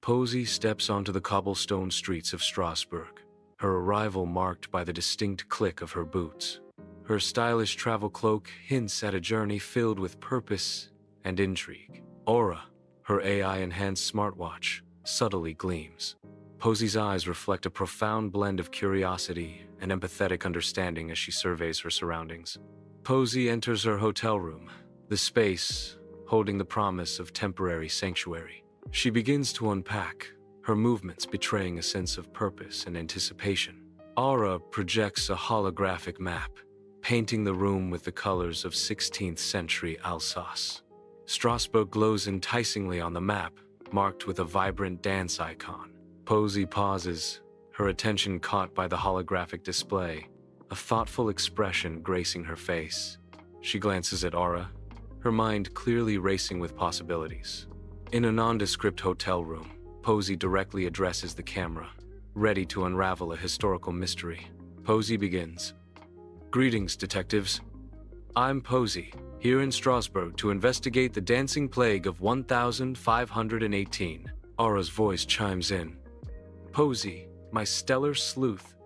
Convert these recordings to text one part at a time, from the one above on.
Posie steps onto the cobblestone streets of Strasbourg, her arrival marked by the distinct click of her boots. Her stylish travel cloak hints at a journey filled with purpose and intrigue. Aura, her AI-enhanced smartwatch, subtly gleams. Posie's eyes reflect a profound blend of curiosity and empathetic understanding as she surveys her surroundings. Posie enters her hotel room, the space holding the promise of temporary sanctuary. She begins to unpack, her movements betraying a sense of purpose and anticipation. Aura projects a holographic map, painting the room with the colors of 16th century Alsace. Strasbourg glows enticingly on the map, marked with a vibrant dance icon. Posie pauses, her attention caught by the holographic display, a thoughtful expression gracing her face. She glances at Aura, her mind clearly racing with possibilities. In a nondescript hotel room, Posie directly addresses the camera, ready to unravel a historical mystery. Posie begins. "Greetings, detectives. I'm Posie, here in Strasbourg to investigate the dancing plague of 1518. Aura's voice chimes in. "Posie, my stellar sleuth,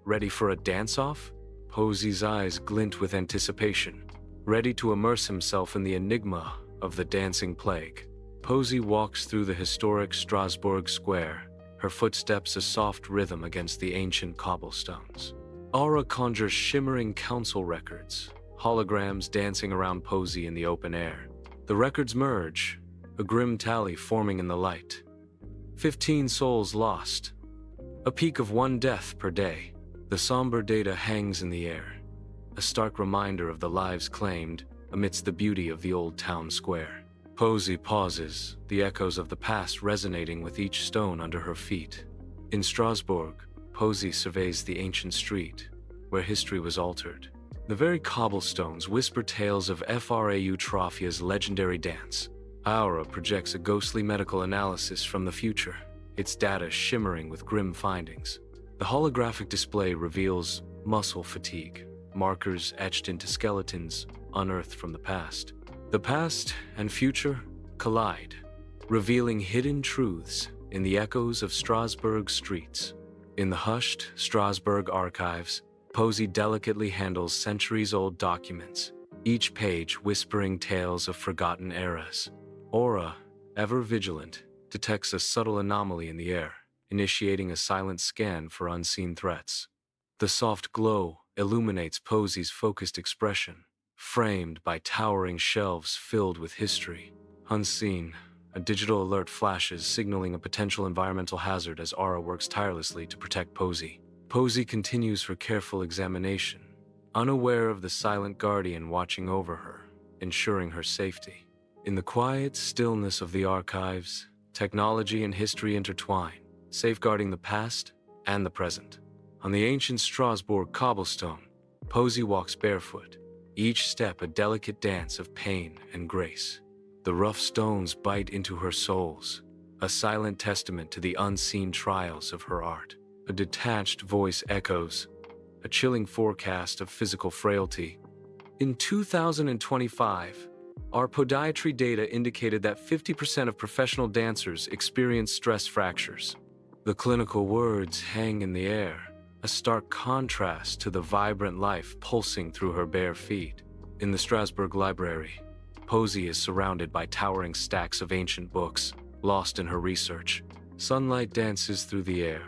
ready for a dance-off?" Posie's eyes glint with anticipation, ready to immerse himself in the enigma of the dancing plague. Posie walks through the historic Strasbourg square, her footsteps a soft rhythm against the ancient cobblestones. Aura conjures shimmering council records, holograms dancing around Posie in the open air. The records merge, a grim tally forming in the light. 15 souls lost, a peak of 1 death per day. The somber data hangs in the air, a stark reminder of the lives claimed amidst the beauty of the old town square. Posie pauses, the echoes of the past resonating with each stone under her feet. In Strasbourg, Posie surveys the ancient street, where history was altered. The very cobblestones whisper tales of Frau Trofia's legendary dance. Aura projects a ghostly medical analysis from the future, its data shimmering with grim findings. The holographic display reveals muscle fatigue, markers etched into skeletons unearthed from the past. The past and future collide, revealing hidden truths in the echoes of Strasbourg streets. In the hushed Strasbourg archives, Posie delicately handles centuries-old documents, each page whispering tales of forgotten eras. Aura, ever vigilant, detects a subtle anomaly in the air, initiating a silent scan for unseen threats. The soft glow illuminates Posie's focused expression, framed by towering shelves filled with history. Unseen, a digital alert flashes, signaling a potential environmental hazard as Aura works tirelessly to protect Posie. Posie continues her careful examination, unaware of the silent guardian watching over her, ensuring her safety. In the quiet stillness of the archives, technology and history intertwine, safeguarding the past and the present. On the ancient Strasbourg cobblestone, Posie walks barefoot, each step a delicate dance of pain and grace. The rough stones bite into her soles, a silent testament to the unseen trials of her art. A detached voice echoes, a chilling forecast of physical frailty. In 2025, our podiatry data indicated that 50% of professional dancers experience stress fractures. The clinical words hang in the air, a stark contrast to the vibrant life pulsing through her bare feet. In the Strasbourg library, Posie is surrounded by towering stacks of ancient books, lost in her research. Sunlight dances through the air,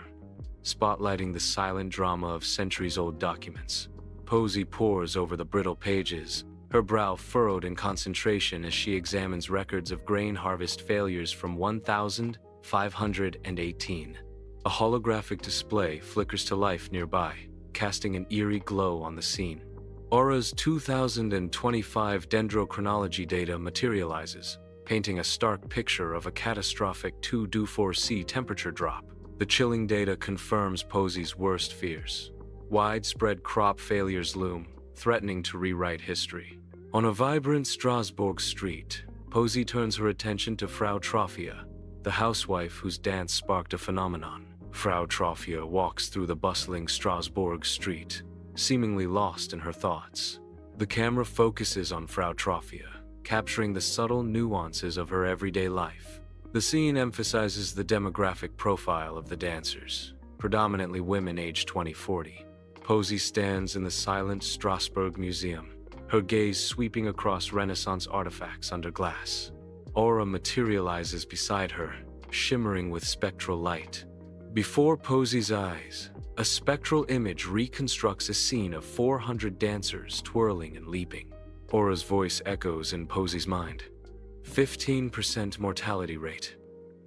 spotlighting the silent drama of centuries-old documents. Posie pores over the brittle pages, her brow furrowed in concentration as she examines records of grain harvest failures from 1518. A holographic display flickers to life nearby, casting an eerie glow on the scene. Aura's 2025 dendrochronology data materializes, painting a stark picture of a catastrophic 2°C temperature drop. The chilling data confirms Posie's worst fears. Widespread crop failures loom, threatening to rewrite history. On a vibrant Strasbourg street, Posie turns her attention to Frau Trofia, the housewife whose dance sparked a phenomenon. Frau Trofia walks through the bustling Strasbourg street, seemingly lost in her thoughts. The camera focuses on Frau Trofia, capturing the subtle nuances of her everyday life. The scene emphasizes the demographic profile of the dancers, predominantly women aged 20-40. Posie stands in the silent Strasbourg Museum, her gaze sweeping across Renaissance artifacts under glass. Aura materializes beside her, shimmering with spectral light. Before Posie's eyes, a spectral image reconstructs a scene of 400 dancers twirling and leaping. Aura's voice echoes in Posie's mind. 15% mortality rate.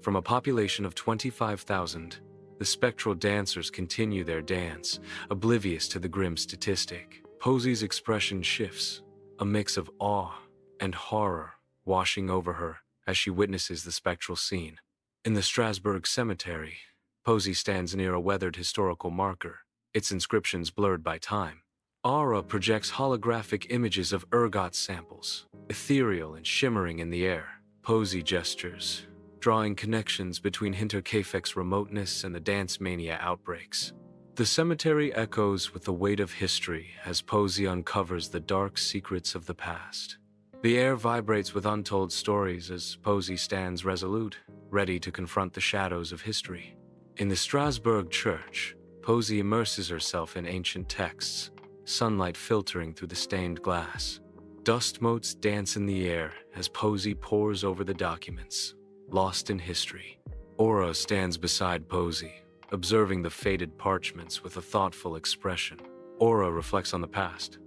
From a population of 25,000, the spectral dancers continue their dance, oblivious to the grim statistic. Posie's expression shifts, a mix of awe and horror washing over her as she witnesses the spectral scene. In the Strasbourg cemetery, Posie stands near a weathered historical marker, its inscriptions blurred by time. Aura projects holographic images of ergot samples, ethereal and shimmering in the air. Posie gestures, drawing connections between Hinterkaifeck's remoteness and the dance mania outbreaks. The cemetery echoes with the weight of history as Posie uncovers the dark secrets of the past. The air vibrates with untold stories as Posie stands resolute, ready to confront the shadows of history. In the Strasbourg church, Posie immerses herself in ancient texts, sunlight filtering through the stained glass. Dust motes dance in the air as Posie pores over the documents, lost in history. Aura stands beside Posie, observing the faded parchments with a thoughtful expression. Aura reflects on the past.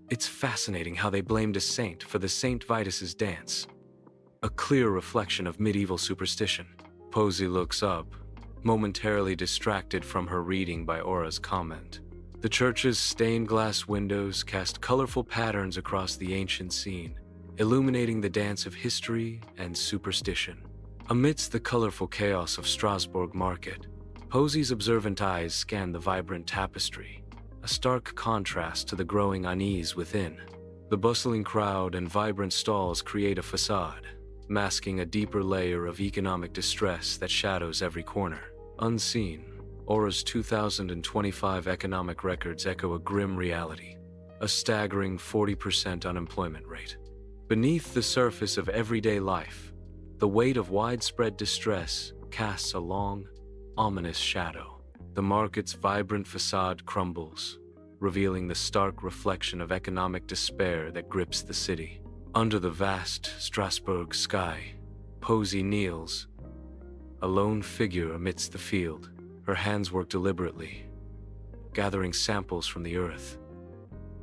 It's fascinating how they blamed a saint for the St. Vitus's dance, a clear reflection of medieval superstition. Posie looks up, momentarily distracted from her reading by Aura's comment. The church's stained glass windows cast colorful patterns across the ancient scene, illuminating the dance of history and superstition. Amidst the colorful chaos of Strasbourg market, Posie's observant eyes scan the vibrant tapestry, a stark contrast to the growing unease within. The bustling crowd and vibrant stalls create a facade, masking a deeper layer of economic distress that shadows every corner. Unseen, Aura's 2025 economic records echo a grim reality, a staggering 40% unemployment rate. Beneath the surface of everyday life, the weight of widespread distress casts a long, ominous shadow. The market's vibrant facade crumbles, revealing the stark reflection of economic despair that grips the city. Under the vast Strasbourg sky, Posie kneels, a lone figure amidst the field. Her hands work deliberately, gathering samples from the earth.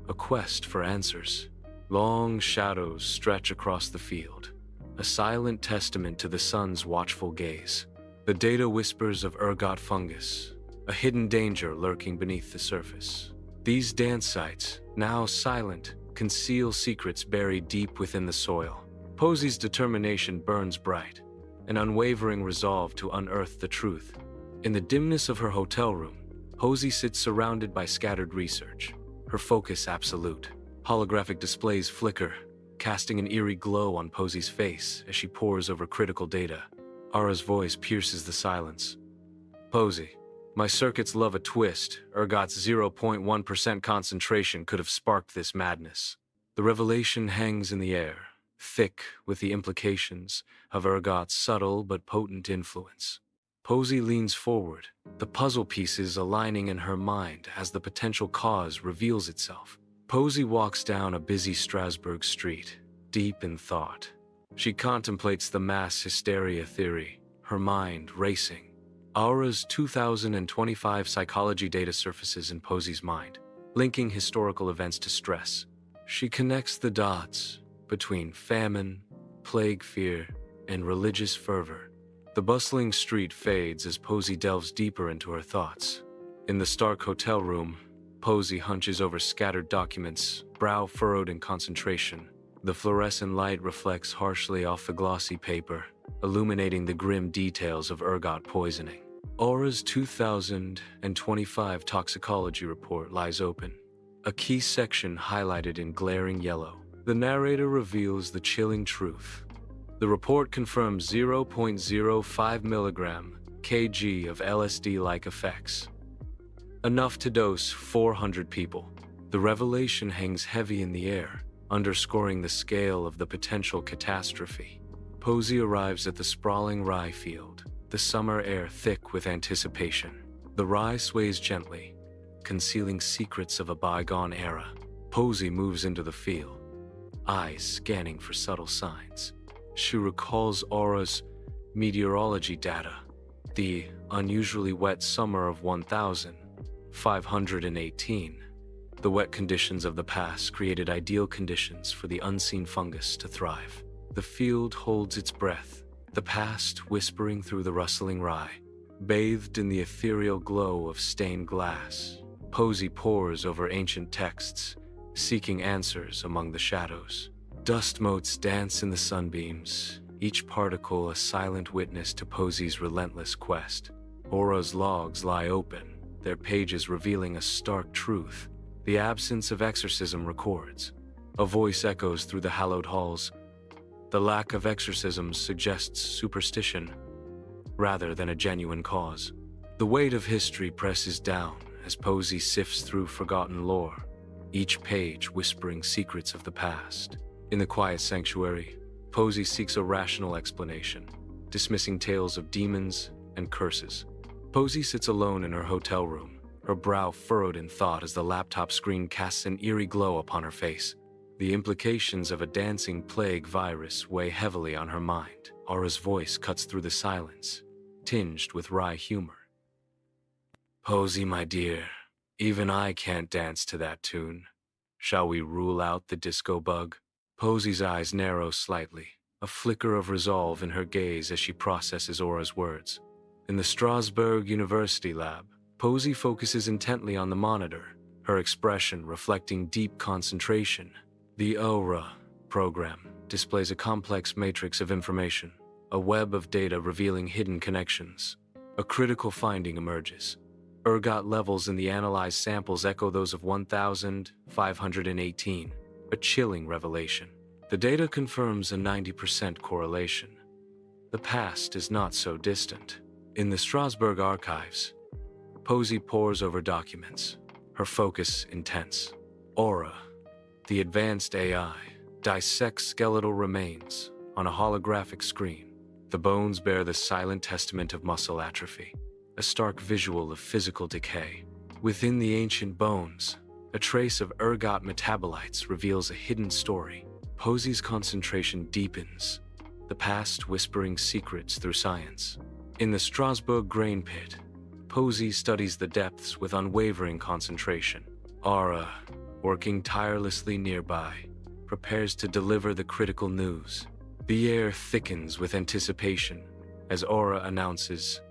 A quest for answers. Long shadows stretch across the field, a silent testament to the sun's watchful gaze. The data whispers of ergot fungus, a hidden danger lurking beneath the surface. These dance sites, now silent, conceal secrets buried deep within the soil. Posie's determination burns bright, an unwavering resolve to unearth the truth. In the dimness of her hotel room, Posie sits surrounded by scattered research, her focus absolute. Holographic displays flicker, casting an eerie glow on Posie's face as she pores over critical data. Aura's voice pierces the silence. Posie, my circuits love a twist. Ergot's 0.1% concentration could have sparked this madness. The revelation hangs in the air, thick with the implications of ergot's subtle but potent influence. Posie leans forward, the puzzle pieces aligning in her mind as the potential cause reveals itself. Posie walks down a busy Strasbourg street, deep in thought. She contemplates the mass hysteria theory, her mind racing. Aura's 2025 psychology data surfaces in Posie's mind, linking historical events to stress. She connects the dots between famine, plague fear, and religious fervor. The bustling street fades as Posie delves deeper into her thoughts. In the stark hotel room, Posie hunches over scattered documents, brow furrowed in concentration. The fluorescent light reflects harshly off the glossy paper, illuminating the grim details of ergot poisoning. Aura's 2025 toxicology report lies open, a key section highlighted in glaring yellow. The narrator reveals the chilling truth. The report confirms 0.05 milligram kg of LSD-like effects, enough to dose 400 people. The revelation hangs heavy in the air, underscoring the scale of the potential catastrophe. Posie arrives at the sprawling rye field, the summer air thick with anticipation. The rye sways gently, concealing secrets of a bygone era. Posie moves into the field, eyes scanning for subtle signs. She recalls Aura's meteorology data. The unusually wet summer of 1518. The wet conditions of the past created ideal conditions for the unseen fungus to thrive. The field holds its breath, the past whispering through the rustling rye. Bathed in the ethereal glow of stained glass, Posie pores over ancient texts, seeking answers among the shadows. Dust motes dance in the sunbeams, each particle a silent witness to Posie's relentless quest. Aura's logs lie open, their pages revealing a stark truth. The absence of exorcism records. A voice echoes through the hallowed halls. The lack of exorcisms suggests superstition, rather than a genuine cause. The weight of history presses down as Posie sifts through forgotten lore, each page whispering secrets of the past. In the quiet sanctuary, Posie seeks a rational explanation, dismissing tales of demons and curses. Posie sits alone in her hotel room, her brow furrowed in thought as the laptop screen casts an eerie glow upon her face. The implications of a dancing plague virus weigh heavily on her mind. Aura's voice cuts through the silence, tinged with wry humor. "Posie, my dear, even I can't dance to that tune. Shall we rule out the disco bug?" Posie's eyes narrow slightly, a flicker of resolve in her gaze as she processes Aura's words. In the Strasbourg University lab, Posie focuses intently on the monitor, her expression reflecting deep concentration. The Aura program displays a complex matrix of information, a web of data revealing hidden connections. A critical finding emerges. Ergot levels in the analyzed samples echo those of 1518, a chilling revelation. The data confirms a 90% correlation. The past is not so distant. In the Strasbourg archives, Posie pores over documents, her focus intense. Aura, the advanced AI, dissects skeletal remains on a holographic screen. The bones bear the silent testament of muscle atrophy, a stark visual of physical decay. Within the ancient bones, a trace of ergot metabolites reveals a hidden story. Posie's concentration deepens, the past whispering secrets through science. In the Strasbourg grain pit, Posie studies the depths with unwavering concentration. Aura, working tirelessly nearby, prepares to deliver the critical news. The air thickens with anticipation as Aura announces,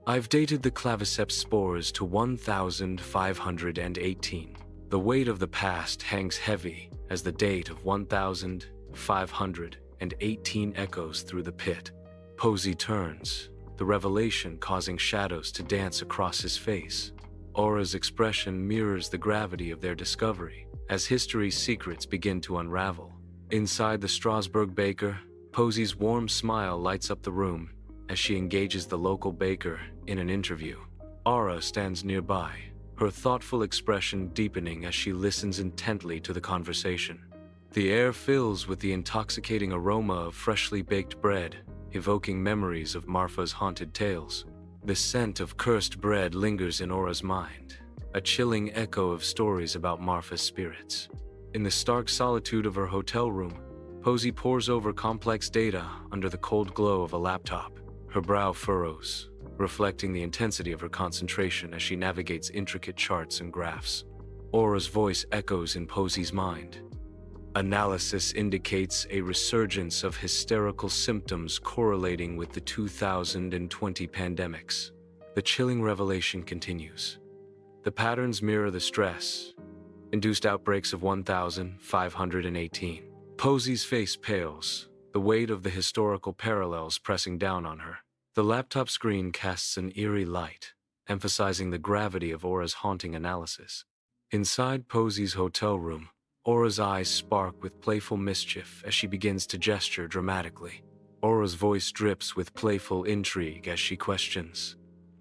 "I've dated the Claviceps spores to 1518. The weight of the past hangs heavy as the date of 1518 echoes through the pit. Posie turns, the revelation causing shadows to dance across his face. Aura's expression mirrors the gravity of their discovery as history's secrets begin to unravel. Inside the Strasbourg baker, Posie's warm smile lights up the room as she engages the local baker in an interview. Aura stands nearby, her thoughtful expression deepening as she listens intently to the conversation. The air fills with the intoxicating aroma of freshly baked bread, evoking memories of Marfa's haunted tales. The scent of cursed bread lingers in Aura's mind, a chilling echo of stories about Marfa's spirits. In the stark solitude of her hotel room, Posie pores over complex data under the cold glow of a laptop. Her brow furrows, reflecting the intensity of her concentration as she navigates intricate charts and graphs. Aura's voice echoes in Posie's mind. Analysis indicates a resurgence of hysterical symptoms correlating with the 2020 pandemics. The chilling revelation continues. The patterns mirror the stress-induced outbreaks of 1518. Posie's face pales, the weight of the historical parallels pressing down on her. The laptop screen casts an eerie light, emphasizing the gravity of Aura's haunting analysis. Inside Posie's hotel room, Aura's eyes spark with playful mischief as she begins to gesture dramatically. Aura's voice drips with playful intrigue as she questions.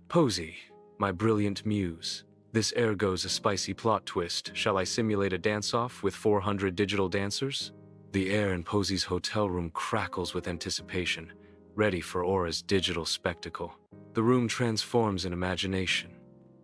"Posie, my brilliant muse, this ergo's a spicy plot twist. Shall I simulate a dance-off with 400 digital dancers?" The air in Posey's hotel room crackles with anticipation, ready for Aura's digital spectacle. The room transforms in imagination,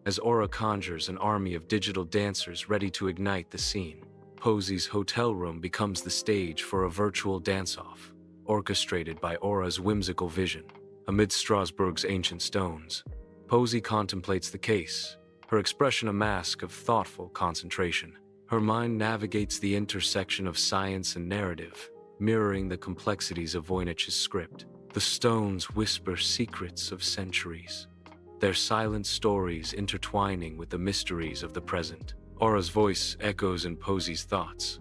as Aura conjures an army of digital dancers ready to ignite the scene. Posey's hotel room becomes the stage for a virtual dance-off, orchestrated by Aura's whimsical vision. Amid Strasbourg's ancient stones, Posey contemplates the case, her expression a mask of thoughtful concentration. Her mind navigates the intersection of science and narrative, mirroring the complexities of Voynich's script. The stones whisper secrets of centuries, their silent stories intertwining with the mysteries of the present. Aura's voice echoes in Posey's thoughts.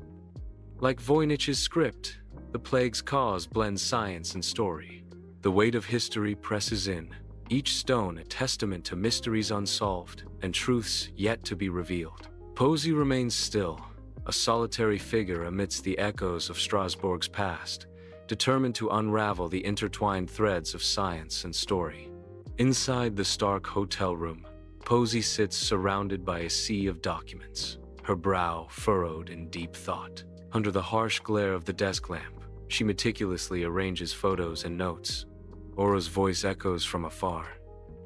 Like Voynich's script, the plague's cause blends science and story. The weight of history presses in, each stone a testament to mysteries unsolved and truths yet to be revealed. Posey remains still, a solitary figure amidst the echoes of Strasbourg's past, determined to unravel the intertwined threads of science and story. Inside the stark hotel room, Posey sits surrounded by a sea of documents, her brow furrowed in deep thought. Under the harsh glare of the desk lamp, she meticulously arranges photos and notes. Aura's voice echoes from afar.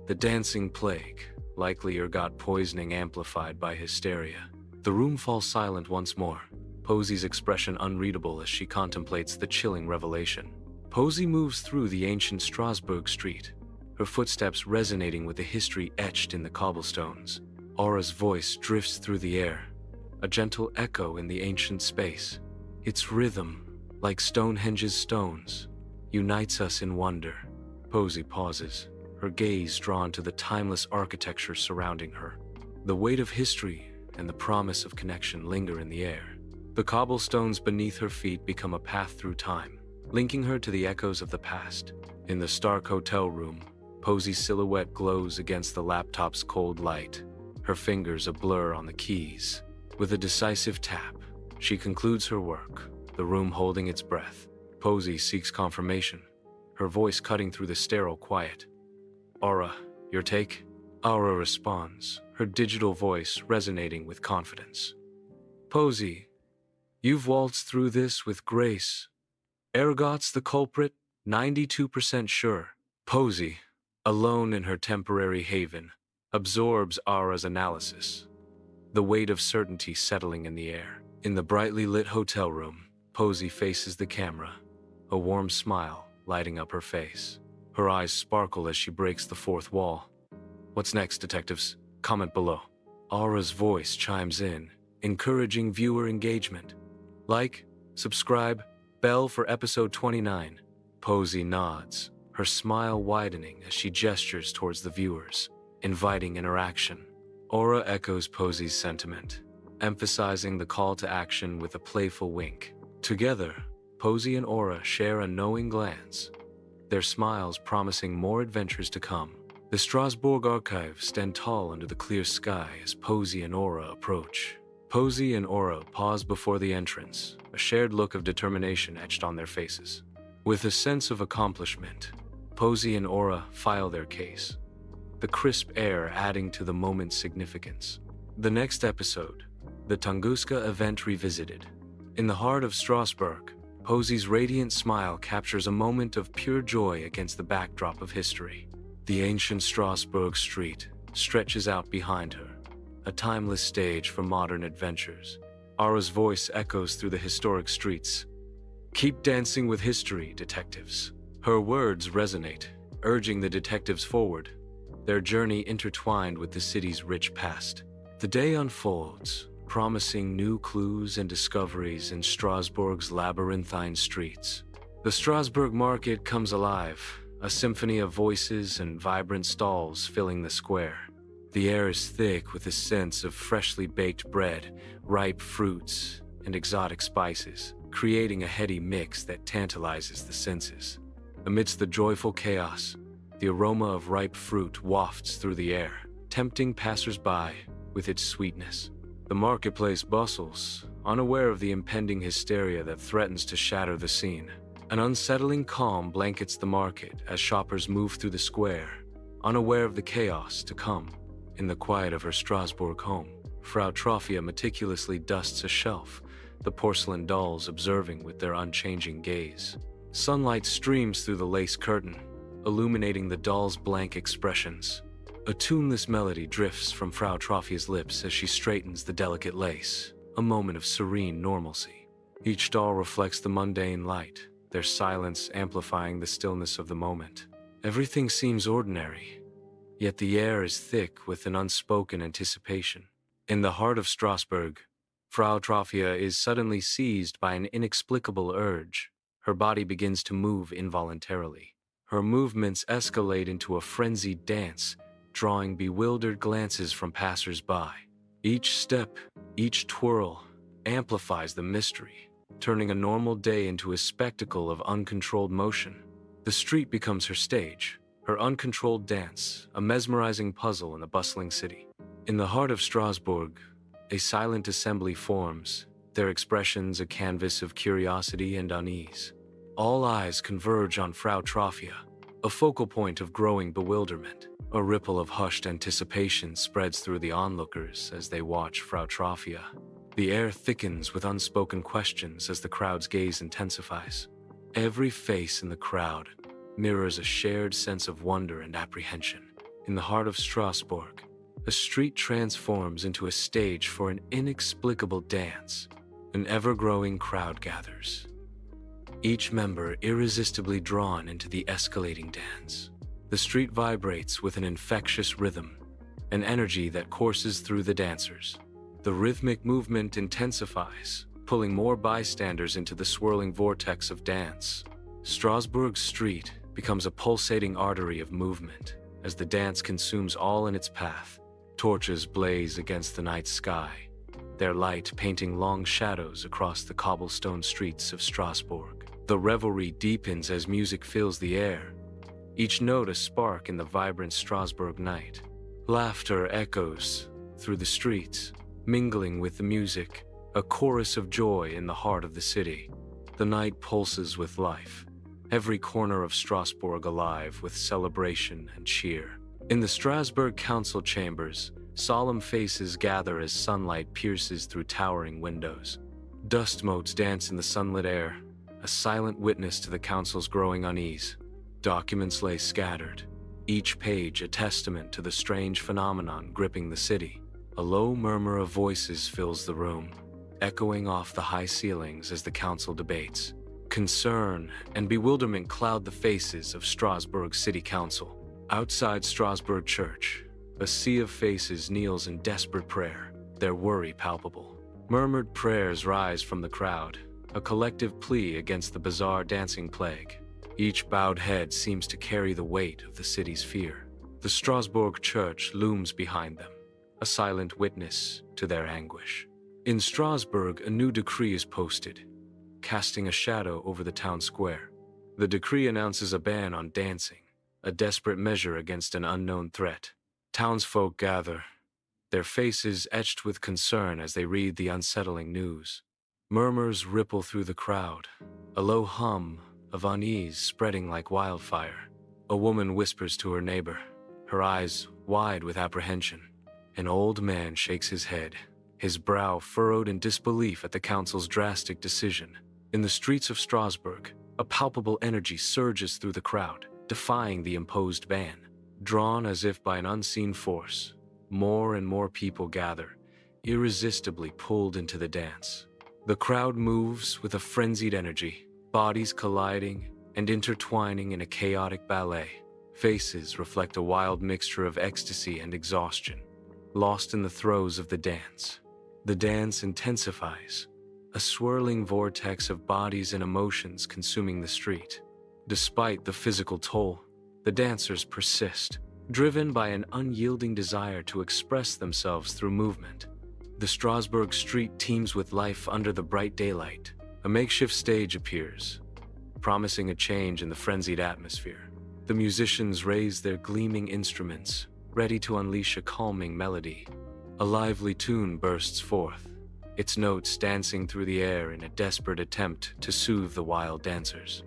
The dancing plague, likely ergot poisoning amplified by hysteria. The room falls silent once more, Posey's expression unreadable as she contemplates the chilling revelation. Posey moves through the ancient Strasbourg street, her footsteps resonating with the history etched in the cobblestones. Aura's voice drifts through the air, a gentle echo in the ancient space. Its rhythm, like Stonehenge's stones, unites us in wonder. Posey pauses, her gaze drawn to the timeless architecture surrounding her. The weight of history and the promise of connection linger in the air. The cobblestones beneath her feet become a path through time, linking her to the echoes of the past. In the stark hotel room, Posey's silhouette glows against the laptop's cold light, her fingers a blur on the keys. With a decisive tap, she concludes her work, the room holding its breath. Posey seeks confirmation, her voice cutting through the sterile quiet. "Aura, your take?" Aura responds, her digital voice resonating with confidence. "Posey, you've waltzed through this with grace. Ergot's the culprit, 92% sure." Posey, alone in her temporary haven, absorbs Aura's analysis, the weight of certainty settling in the air. In the brightly lit hotel room, Posey faces the camera, a warm smile lighting up her face. Her eyes sparkle as she breaks the fourth wall. "What's next, detectives? Comment below." Aura's voice chimes in, encouraging viewer engagement. "Like, subscribe, bell for episode 29. Posey nods, her smile widening as she gestures towards the viewers, inviting interaction. Aura echoes Posey's sentiment, emphasizing the call to action with a playful wink. Together, Posey and Aura share a knowing glance, their smiles promising more adventures to come. The Strasbourg archives stand tall under the clear sky as Posey and Aura approach. Posey and Aura pause before the entrance, a shared look of determination etched on their faces. With a sense of accomplishment, Posey and Aura file their case, the crisp air adding to the moment's significance. The next episode, the Tunguska event revisited. In the heart of Strasbourg, Posey's radiant smile captures a moment of pure joy against the backdrop of history. The ancient Strasbourg street stretches out behind her, a timeless stage for modern adventures. Aura's voice echoes through the historic streets. "Keep dancing with history, detectives." Her words resonate, urging the detectives forward, their journey intertwined with the city's rich past. The day unfolds, promising new clues and discoveries in Strasbourg's labyrinthine streets. The Strasbourg market comes alive, a symphony of voices and vibrant stalls filling the square. The air is thick with a sense of freshly baked bread, ripe fruits, and exotic spices, creating a heady mix that tantalizes the senses. Amidst the joyful chaos, the aroma of ripe fruit wafts through the air, tempting passers-by with its sweetness. The marketplace bustles, unaware of the impending hysteria that threatens to shatter the scene. An unsettling calm blankets the market as shoppers move through the square, unaware of the chaos to come. In the quiet of her Strasbourg home, Frau Troffia meticulously dusts a shelf, the porcelain dolls observing with their unchanging gaze. Sunlight streams through the lace curtain, illuminating the dolls' blank expressions. A tuneless melody drifts from Frau Trofia's lips as she straightens the delicate lace, a moment of serene normalcy. Each doll reflects the mundane light, their silence amplifying the stillness of the moment. Everything seems ordinary, yet the air is thick with an unspoken anticipation. In the heart of Strasbourg, Frau Trofia is suddenly seized by an inexplicable urge. Her body begins to move involuntarily. Her movements escalate into a frenzied dance, drawing bewildered glances from passers-by. Each step, each twirl, amplifies the mystery, turning a normal day into a spectacle of uncontrolled motion. The street becomes her stage, her uncontrolled dance, a mesmerizing puzzle in a bustling city. In the heart of Strasbourg, a silent assembly forms, their expressions a canvas of curiosity and unease. All eyes converge on Frau Trofia, a focal point of growing bewilderment. A ripple of hushed anticipation spreads through the onlookers as they watch Frau Trofia. The air thickens with unspoken questions as the crowd's gaze intensifies. Every face in the crowd mirrors a shared sense of wonder and apprehension. In the heart of Strasbourg, a street transforms into a stage for an inexplicable dance. An ever-growing crowd gathers, each member irresistibly drawn into the escalating dance. The street vibrates with an infectious rhythm, an energy that courses through the dancers. The rhythmic movement intensifies, pulling more bystanders into the swirling vortex of dance. Strasbourg Street becomes a pulsating artery of movement as the dance consumes all in its path. Torches blaze against the night sky, their light painting long shadows across the cobblestone streets of Strasbourg. The revelry deepens as music fills the air, each note a spark in the vibrant Strasbourg night. Laughter echoes through the streets, mingling with the music, a chorus of joy in the heart of the city. The night pulses with life, every corner of Strasbourg alive with celebration and cheer. In the Strasbourg council chambers, solemn faces gather as sunlight pierces through towering windows. Dust motes dance in the sunlit air, a silent witness to the council's growing unease. Documents lay scattered, each page a testament to the strange phenomenon gripping the city. A low murmur of voices fills the room, echoing off the high ceilings as the council debates. Concern and bewilderment cloud the faces of Strasbourg City Council. Outside Strasbourg Church, a sea of faces kneels in desperate prayer, their worry palpable. Murmured prayers rise from the crowd, a collective plea against the bizarre dancing plague. Each bowed head seems to carry the weight of the city's fear. The Strasbourg Church looms behind them, a silent witness to their anguish. In Strasbourg, a new decree is posted, casting a shadow over the town square. The decree announces a ban on dancing, a desperate measure against an unknown threat. Townsfolk gather, their faces etched with concern as they read the unsettling news. Murmurs ripple through the crowd, a low hum of unease spreading like wildfire. A woman whispers to her neighbor, her eyes wide with apprehension. An old man shakes his head, his brow furrowed in disbelief at the council's drastic decision. In the streets of Strasbourg, a palpable energy surges through the crowd, defying the imposed ban. Drawn as if by an unseen force, more and more people gather, irresistibly pulled into the dance. The crowd moves with a frenzied energy, bodies colliding and intertwining in a chaotic ballet. Faces reflect a wild mixture of ecstasy and exhaustion, lost in the throes of the dance. The dance intensifies, a swirling vortex of bodies and emotions consuming the street. Despite the physical toll, the dancers persist, driven by an unyielding desire to express themselves through movement. The Strasbourg street teems with life under the bright daylight. A makeshift stage appears, promising a change in the frenzied atmosphere. The musicians raise their gleaming instruments, ready to unleash a calming melody. A lively tune bursts forth, its notes dancing through the air in a desperate attempt to soothe the wild dancers.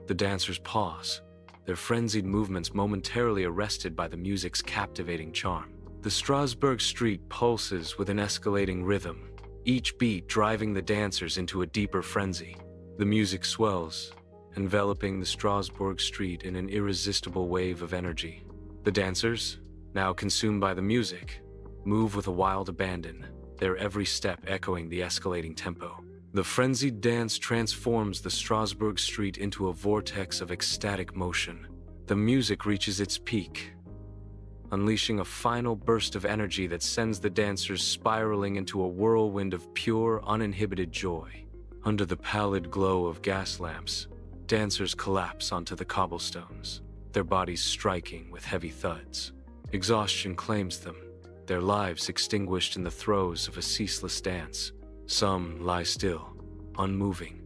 The dancers pause, their frenzied movements momentarily arrested by the music's captivating charm. The Strasbourg street pulses with an escalating rhythm, each beat driving the dancers into a deeper frenzy. The music swells, enveloping the Strasbourg street in an irresistible wave of energy. The dancers, now consumed by the music, move with a wild abandon, their every step echoing the escalating tempo. The frenzied dance transforms the Strasbourg street into a vortex of ecstatic motion. The music reaches its peak, unleashing a final burst of energy that sends the dancers spiraling into a whirlwind of pure, uninhibited joy. Under the pallid glow of gas lamps, dancers collapse onto the cobblestones, their bodies striking with heavy thuds. Exhaustion claims them, their lives extinguished in the throes of a ceaseless dance. Some lie still, unmoving,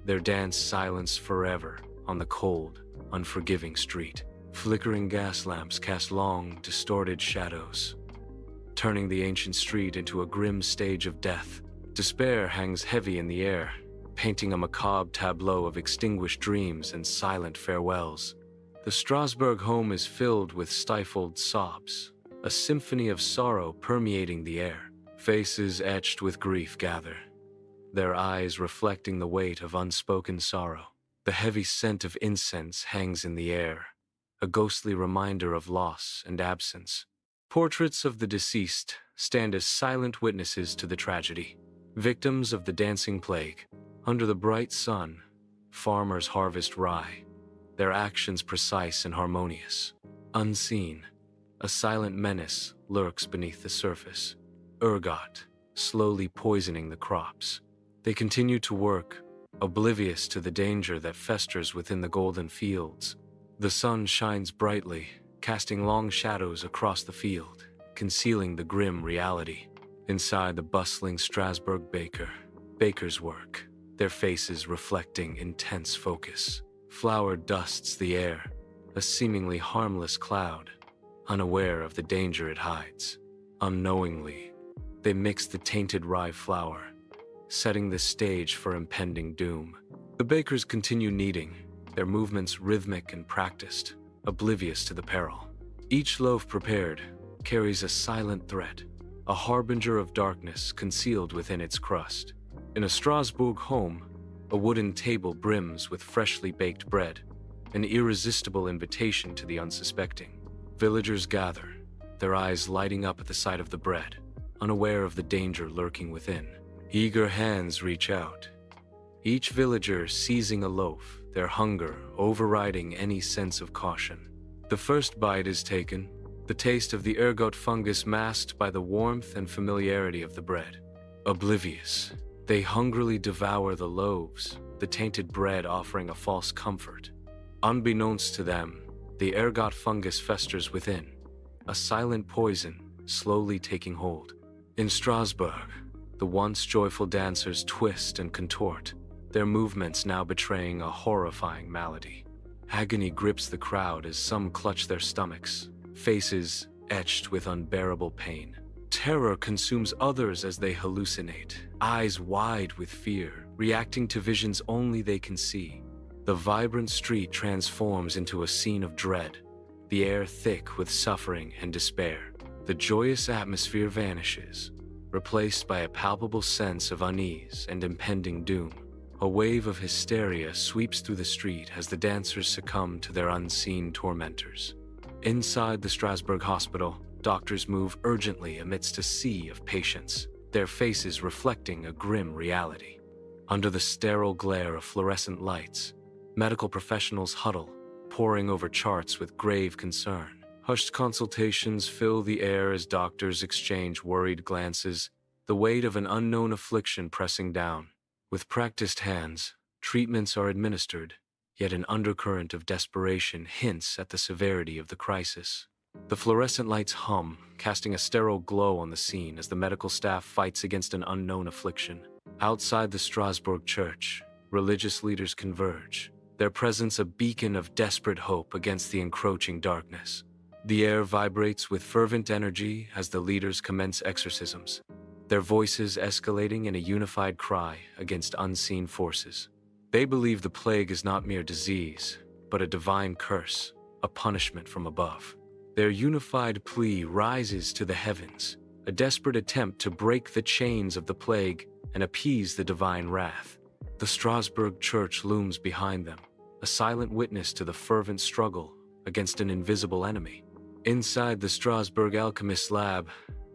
their dance silenced forever on the cold, unforgiving street. Flickering gas lamps cast long, distorted shadows, turning the ancient street into a grim stage of death. Despair hangs heavy in the air, painting a macabre tableau of extinguished dreams and silent farewells. The Strasbourg home is filled with stifled sobs, a symphony of sorrow permeating the air. Faces etched with grief gather, their eyes reflecting the weight of unspoken sorrow. The heavy scent of incense hangs in the air, a ghostly reminder of loss and absence. Portraits of the deceased stand as silent witnesses to the tragedy. Victims of the dancing plague. Under the bright sun, farmers harvest rye, their actions precise and harmonious. Unseen, a silent menace lurks beneath the surface. Ergot, slowly poisoning the crops. They continue to work, oblivious to the danger that festers within the golden fields. The sun shines brightly, casting long shadows across the field, concealing the grim reality. Inside the bustling Strasbourg bakers work, their faces reflecting intense focus. Flour dusts the air, a seemingly harmless cloud, unaware of the danger it hides. Unknowingly, they mix the tainted rye flour, setting the stage for impending doom. The bakers continue kneading, their movements rhythmic and practiced, oblivious to the peril. Each loaf prepared carries a silent threat, a harbinger of darkness concealed within its crust. In a Strasbourg home, a wooden table brims with freshly baked bread, an irresistible invitation to the unsuspecting. Villagers gather, their eyes lighting up at the sight of the bread, unaware of the danger lurking within. Eager hands reach out, each villager seizing a loaf, their hunger overriding any sense of caution. The first bite is taken, the taste of the ergot fungus masked by the warmth and familiarity of the bread. Oblivious, they hungrily devour the loaves, the tainted bread offering a false comfort. Unbeknownst to them, the ergot fungus festers within, a silent poison slowly taking hold. In Strasbourg, the once joyful dancers twist and contort, their movements now betraying a horrifying malady. Agony grips the crowd as some clutch their stomachs, faces etched with unbearable pain. Terror consumes others as they hallucinate, eyes wide with fear, reacting to visions only they can see. The vibrant street transforms into a scene of dread, the air thick with suffering and despair. The joyous atmosphere vanishes, replaced by a palpable sense of unease and impending doom. A wave of hysteria sweeps through the street as the dancers succumb to their unseen tormentors. Inside the Strasbourg hospital, doctors move urgently amidst a sea of patients, their faces reflecting a grim reality. Under the sterile glare of fluorescent lights, medical professionals huddle, poring over charts with grave concern. Hushed consultations fill the air as doctors exchange worried glances, the weight of an unknown affliction pressing down. With practiced hands, treatments are administered, yet an undercurrent of desperation hints at the severity of the crisis. The fluorescent lights hum, casting a sterile glow on the scene as the medical staff fights against an unknown affliction. Outside the Strasbourg church, religious leaders converge, their presence a beacon of desperate hope against the encroaching darkness. The air vibrates with fervent energy as the leaders commence exorcisms, their voices escalating in a unified cry against unseen forces. They believe the plague is not mere disease, but a divine curse, a punishment from above. Their unified plea rises to the heavens, a desperate attempt to break the chains of the plague and appease the divine wrath. The Strasbourg church looms behind them, a silent witness to the fervent struggle against an invisible enemy. Inside the Strasbourg alchemist's lab,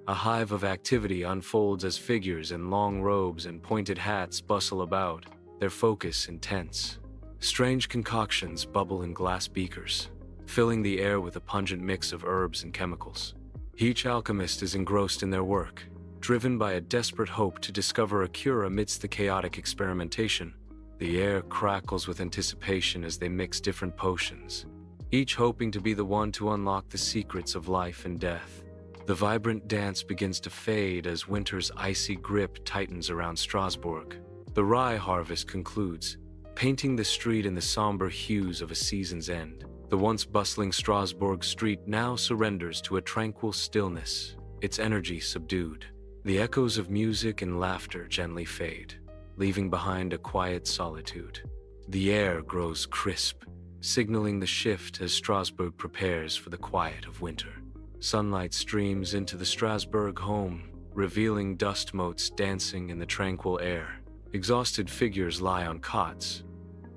a hive of activity unfolds as figures in long robes and pointed hats bustle about, their focus intense. Strange concoctions bubble in glass beakers, filling the air with a pungent mix of herbs and chemicals. Each alchemist is engrossed in their work, driven by a desperate hope to discover a cure amidst the chaotic experimentation. The air crackles with anticipation as they mix different potions, each hoping to be the one to unlock the secrets of life and death. The vibrant dance begins to fade as winter's icy grip tightens around Strasbourg. The rye harvest concludes, painting the street in the somber hues of a season's end. The once bustling Strasbourg street now surrenders to a tranquil stillness, its energy subdued. The echoes of music and laughter gently fade, leaving behind a quiet solitude. The air grows crisp, signaling the shift as Strasbourg prepares for the quiet of winter. Sunlight streams into the Strasbourg home, revealing dust motes dancing in the tranquil air. Exhausted figures lie on cots,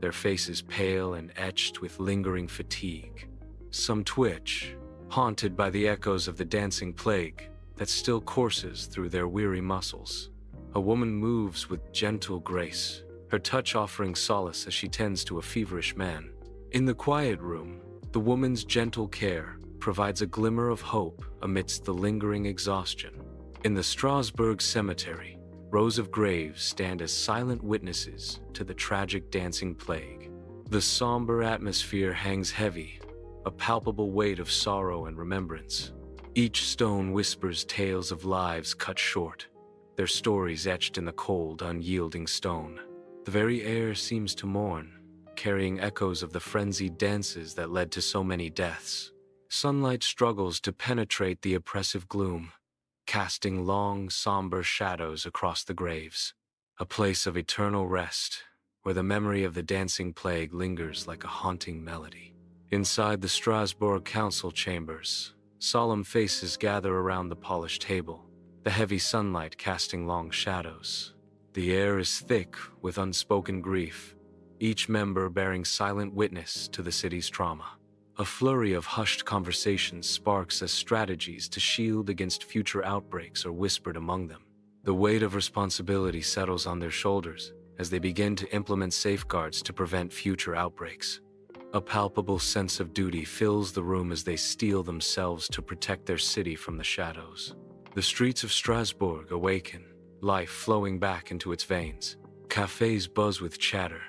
their faces pale and etched with lingering fatigue. Some twitch, haunted by the echoes of the dancing plague that still courses through their weary muscles. A woman moves with gentle grace, her touch offering solace as she tends to a feverish man. In the quiet room, the woman's gentle care provides a glimmer of hope amidst the lingering exhaustion. In the Strasbourg cemetery, rows of graves stand as silent witnesses to the tragic dancing plague. The somber atmosphere hangs heavy, a palpable weight of sorrow and remembrance. Each stone whispers tales of lives cut short, their stories etched in the cold, unyielding stone. The very air seems to mourn, carrying echoes of the frenzied dances that led to so many deaths. Sunlight struggles to penetrate the oppressive gloom, casting long, somber shadows across the graves. A place of eternal rest, where the memory of the dancing plague lingers like a haunting melody. Inside the Strasbourg council chambers, solemn faces gather around the polished table, the heavy sunlight casting long shadows. The air is thick with unspoken grief, each member bearing silent witness to the city's trauma. A flurry of hushed conversations sparks as strategies to shield against future outbreaks are whispered among them. The weight of responsibility settles on their shoulders as they begin to implement safeguards to prevent future outbreaks. A palpable sense of duty fills the room as they steel themselves to protect their city from the shadows. The streets of Strasbourg awaken, life flowing back into its veins. Cafes buzz with chatter,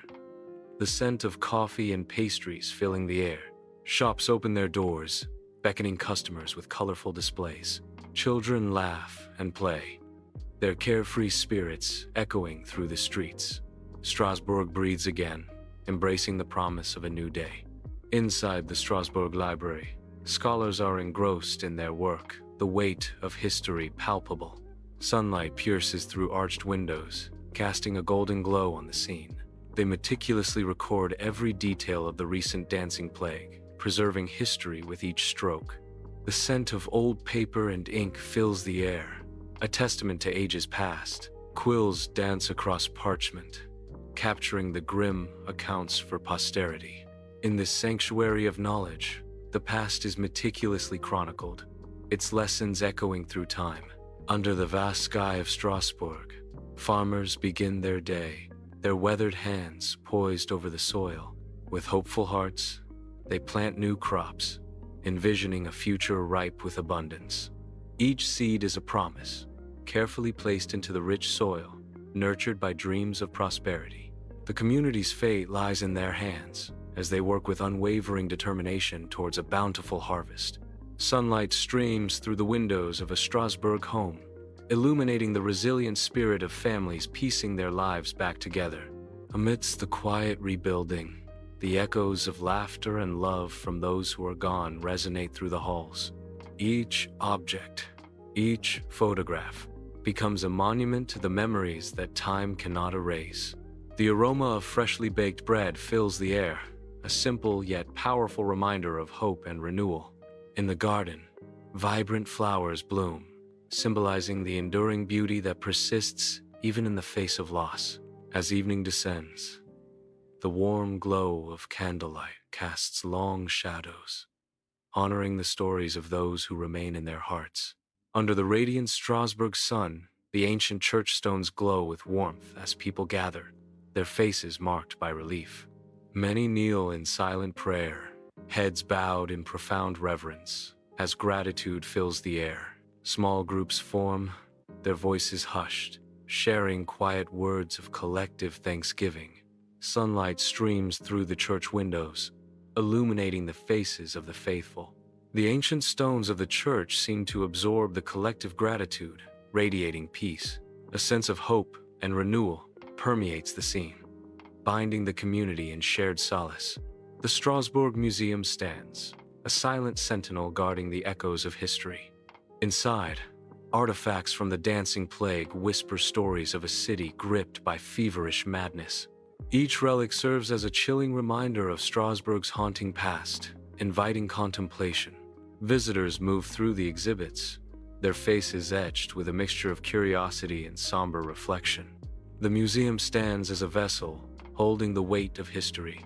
the scent of coffee and pastries filling the air. Shops open their doors, beckoning customers with colorful displays. Children laugh and play, their carefree spirits echoing through the streets. Strasbourg breathes again, embracing the promise of a new day. Inside the Strasbourg Library, scholars are engrossed in their work, the weight of history palpable. Sunlight pierces through arched windows, casting a golden glow on the scene. They meticulously record every detail of the recent dancing plague, preserving history with each stroke. The scent of old paper and ink fills the air, a testament to ages past. Quills dance across parchment, capturing the grim accounts for posterity. In this sanctuary of knowledge, the past is meticulously chronicled, its lessons echoing through time. Under the vast sky of Strasbourg, farmers begin their day, their weathered hands poised over the soil. With hopeful hearts, they plant new crops, envisioning a future ripe with abundance. Each seed is a promise, carefully placed into the rich soil, nurtured by dreams of prosperity. The community's fate lies in their hands as they work with unwavering determination towards a bountiful harvest. Sunlight streams through the windows of a Strasbourg home, illuminating the resilient spirit of families piecing their lives back together. Amidst the quiet rebuilding, the echoes of laughter and love from those who are gone resonate through the halls. Each object, each photograph, becomes a monument to the memories that time cannot erase. The aroma of freshly baked bread fills the air, a simple yet powerful reminder of hope and renewal. In the garden, vibrant flowers bloom, symbolizing the enduring beauty that persists even in the face of loss. As evening descends, the warm glow of candlelight casts long shadows, honoring the stories of those who remain in their hearts. Under the radiant Strasbourg sun, the ancient church stones glow with warmth as people gather, their faces marked by relief. Many kneel in silent prayer, heads bowed in profound reverence, as gratitude fills the air. Small groups form, their voices hushed, sharing quiet words of collective thanksgiving. Sunlight streams through the church windows, illuminating the faces of the faithful. The ancient stones of the church seem to absorb the collective gratitude, radiating peace. A sense of hope and renewal permeates the scene, binding the community in shared solace. The Strasbourg Museum stands, a silent sentinel guarding the echoes of history. Inside, artifacts from the dancing plague whisper stories of a city gripped by feverish madness. Each relic serves as a chilling reminder of Strasbourg's haunting past, inviting contemplation. Visitors move through the exhibits, their faces etched with a mixture of curiosity and somber reflection. The museum stands as a vessel, holding the weight of history,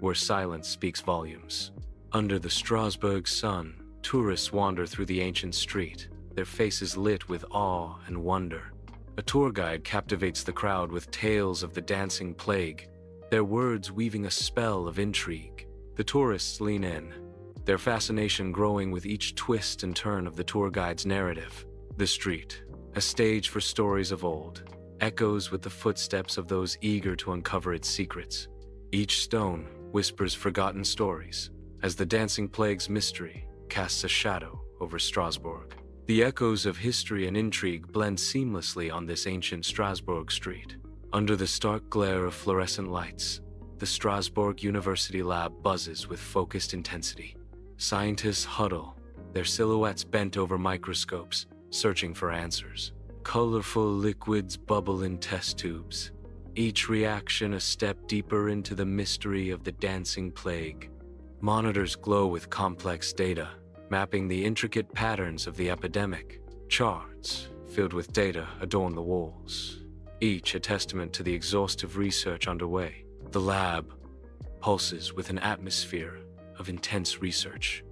where silence speaks volumes. Under the Strasbourg sun, tourists wander through the ancient street, their faces lit with awe and wonder. A tour guide captivates the crowd with tales of the dancing plague, their words weaving a spell of intrigue. The tourists lean in, their fascination growing with each twist and turn of the tour guide's narrative. The street, a stage for stories of old, echoes with the footsteps of those eager to uncover its secrets. Each stone whispers forgotten stories, as the dancing plague's mystery casts a shadow over Strasbourg. The echoes of history and intrigue blend seamlessly on this ancient Strasbourg street. Under the stark glare of fluorescent lights, the Strasbourg University lab buzzes with focused intensity. Scientists huddle, their silhouettes bent over microscopes, searching for answers. Colorful liquids bubble in test tubes, each reaction a step deeper into the mystery of the dancing plague. Monitors glow with complex data, mapping the intricate patterns of the epidemic. Charts filled with data adorn the walls, each a testament to the exhaustive research underway. The lab pulses with an atmosphere of intense research,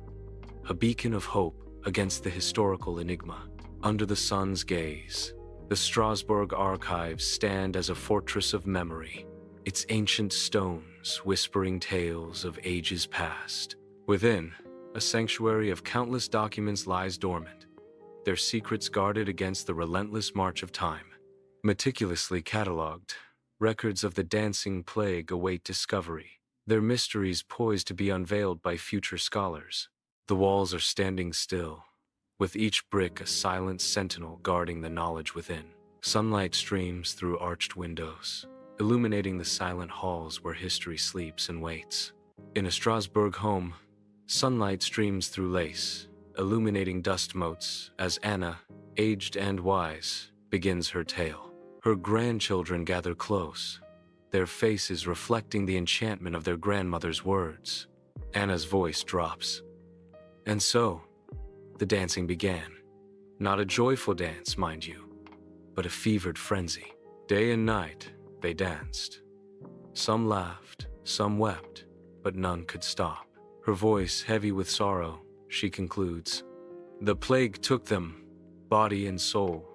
a beacon of hope against the historical enigma. Under the sun's gaze, the Strasbourg archives stand as a fortress of memory, its ancient stones whispering tales of ages past. Within, a sanctuary of countless documents lies dormant, their secrets guarded against the relentless march of time. Meticulously catalogued, records of the dancing plague await discovery, their mysteries poised to be unveiled by future scholars. The walls are standing still, with each brick a silent sentinel guarding the knowledge within. Sunlight streams through arched windows, illuminating the silent halls where history sleeps and waits. In a Strasbourg home, sunlight streams through lace, illuminating dust motes as Anna, aged and wise, begins her tale. Her grandchildren gather close, their faces reflecting the enchantment of their grandmother's words. Anna's voice drops. And so, the dancing began. Not a joyful dance, mind you, but a fevered frenzy. Day and night, they danced. Some laughed, some wept, but none could stop. Her voice heavy with sorrow, she concludes. The plague took them, body and soul,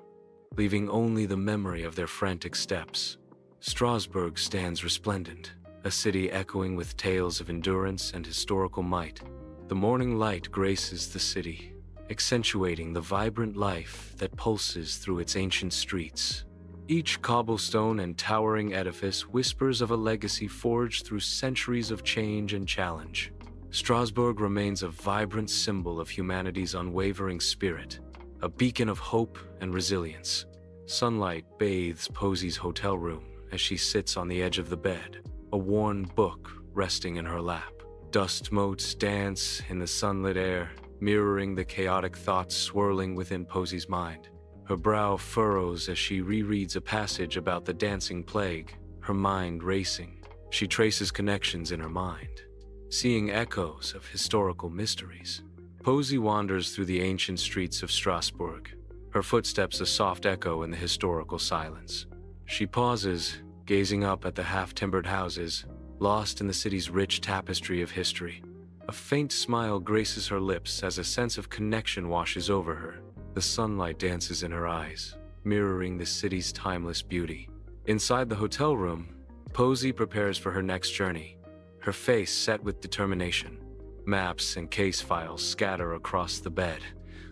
leaving only the memory of their frantic steps. Strasbourg stands resplendent, a city echoing with tales of endurance and historical might. The morning light graces the city, accentuating the vibrant life that pulses through its ancient streets. Each cobblestone and towering edifice whispers of a legacy forged through centuries of change and challenge. Strasbourg remains a vibrant symbol of humanity's unwavering spirit, a beacon of hope and resilience. Sunlight bathes Posey's hotel room as she sits on the edge of the bed, a worn book resting in her lap. Dust motes dance in the sunlit air, mirroring the chaotic thoughts swirling within Posey's mind. Her brow furrows as she rereads a passage about the dancing plague, her mind racing. She traces connections in her mind, seeing echoes of historical mysteries. Posey wanders through the ancient streets of Strasbourg, her footsteps a soft echo in the historical silence. She pauses, gazing up at the half-timbered houses, lost in the city's rich tapestry of history. A faint smile graces her lips as a sense of connection washes over her. The sunlight dances in her eyes, mirroring the city's timeless beauty. Inside the hotel room, Posie prepares for her next journey, her face set with determination. Maps and case files scatter across the bed,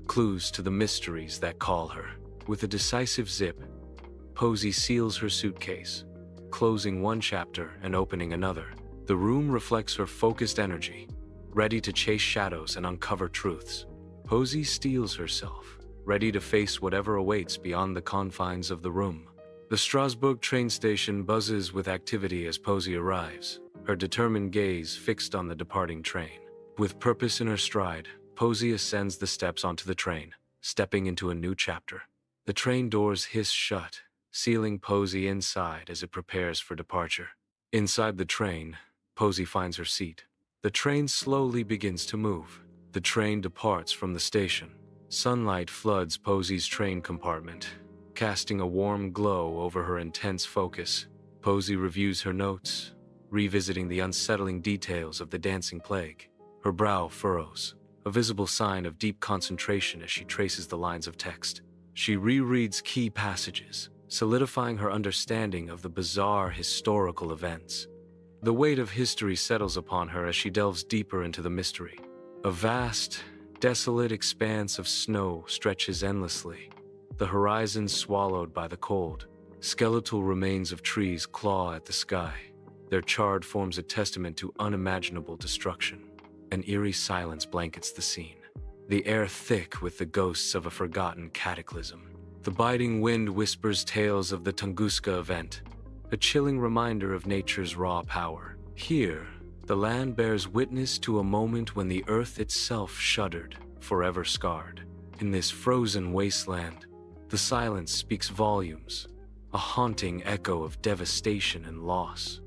clues to the mysteries that call her. With a decisive zip, Posie seals her suitcase, closing one chapter and opening another. The room reflects her focused energy, ready to chase shadows and uncover truths. Posie steels herself, ready to face whatever awaits beyond the confines of the room. The Strasbourg train station buzzes with activity as Posie arrives, her determined gaze fixed on the departing train. With purpose in her stride, Posie ascends the steps onto the train, stepping into a new chapter. The train doors hiss shut, sealing Posie inside as it prepares for departure. Inside the train, Posie finds her seat. The train slowly begins to move. The train departs from the station. Sunlight floods Posie's train compartment, casting a warm glow over her intense focus. Posie reviews her notes, revisiting the unsettling details of the dancing plague. Her brow furrows, a visible sign of deep concentration as she traces the lines of text. She rereads key passages, solidifying her understanding of the bizarre historical events. The weight of history settles upon her as she delves deeper into the mystery. A vast, desolate expanse of snow stretches endlessly, the horizon swallowed by the cold. Skeletal remains of trees claw at the sky. Their charred forms a testament to unimaginable destruction. An eerie silence blankets the scene, the air thick with the ghosts of a forgotten cataclysm. The biting wind whispers tales of the Tunguska event, a chilling reminder of nature's raw power. Here, the land bears witness to a moment when the earth itself shuddered, forever scarred. In this frozen wasteland, the silence speaks volumes, a haunting echo of devastation and loss.